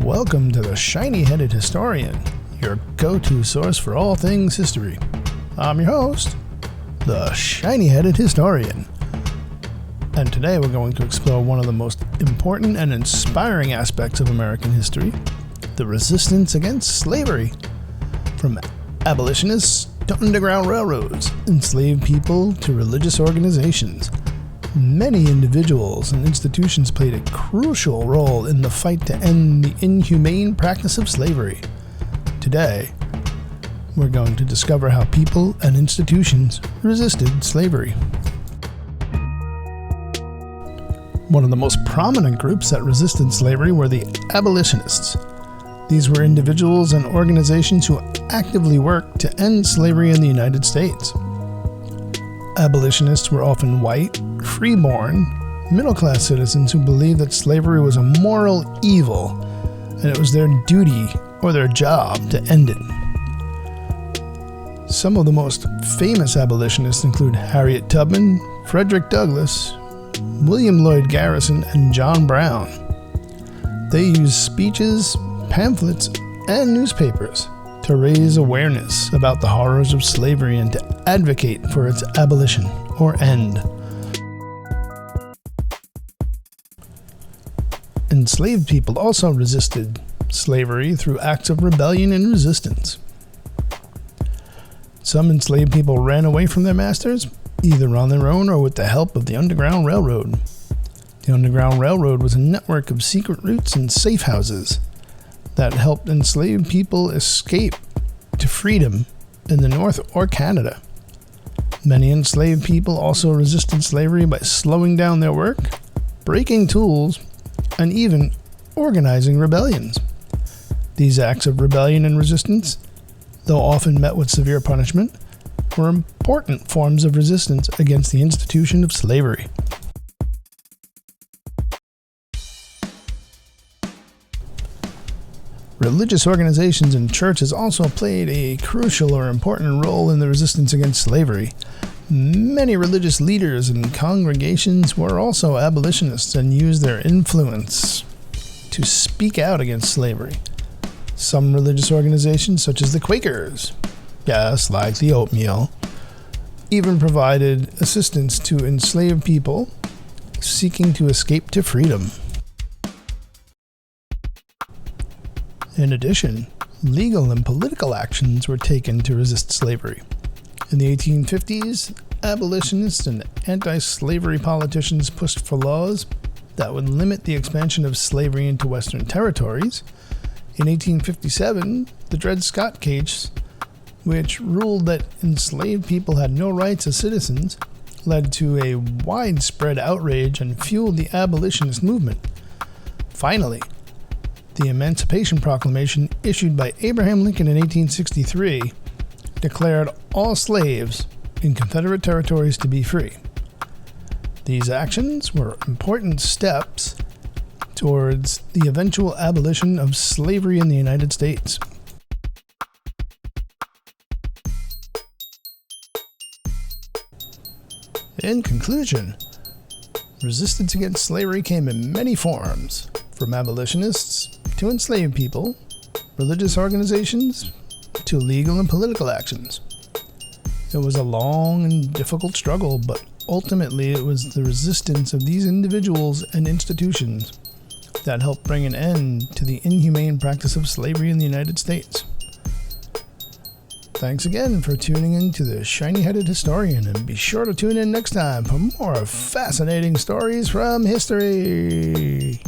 Welcome to the Shiny-Headed Historian, your go-to source for all things history. I'm your host, the Shiny-Headed Historian. And today we're going to explore one of the most important and inspiring aspects of American history, the resistance against slavery. From abolitionists to underground railroads, enslaved people to religious organizations, many individuals and institutions played a crucial role in the fight to end the inhumane practice of slavery. Today, we're going to discover how people and institutions resisted slavery. One of the most prominent groups that resisted slavery were the abolitionists. These were individuals and organizations who actively worked to end slavery in the United States. Abolitionists were often white, free-born, middle-class citizens who believed that slavery was a moral evil and it was their duty or their job to end it. Some of the most famous abolitionists include Harriet Tubman, Frederick Douglass, William Lloyd Garrison, and John Brown. They used speeches, pamphlets, and newspapers to raise awareness about the horrors of slavery and to advocate for its abolition or end. Enslaved people also resisted slavery through acts of rebellion and resistance. Some enslaved people ran away from their masters, either on their own or with the help of the Underground Railroad. The Underground Railroad was a network of secret routes and safe houses that helped enslaved people escape to freedom in the North or Canada. Many enslaved people also resisted slavery by slowing down their work, breaking tools, and even organizing rebellions. These acts of rebellion and resistance, though often met with severe punishment, were important forms of resistance against the institution of slavery. Religious organizations and churches also played a crucial or important role in the resistance against slavery. Many religious leaders and congregations were also abolitionists and used their influence to speak out against slavery. Some religious organizations, such as the Quakers, yes, like the oatmeal, even provided assistance to enslaved people seeking to escape to freedom. In addition, legal and political actions were taken to resist slavery. In the 1850s, abolitionists and anti-slavery politicians pushed for laws that would limit the expansion of slavery into Western territories. In 1857, the Dred Scott case, which ruled that enslaved people had no rights as citizens, led to a widespread outrage and fueled the abolitionist movement. Finally, the Emancipation Proclamation issued by Abraham Lincoln in 1863 declared all slaves in Confederate territories to be free. These actions were important steps towards the eventual abolition of slavery in the United States. In conclusion, resistance against slavery came in many forms, from abolitionists to enslaved people, religious organizations, to legal and political actions. It was a long and difficult struggle, but ultimately it was the resistance of these individuals and institutions that helped bring an end to the inhumane practice of slavery in the United States. Thanks again for tuning in to the Shiny-Headed Historian, and be sure to tune in next time for more fascinating stories from history.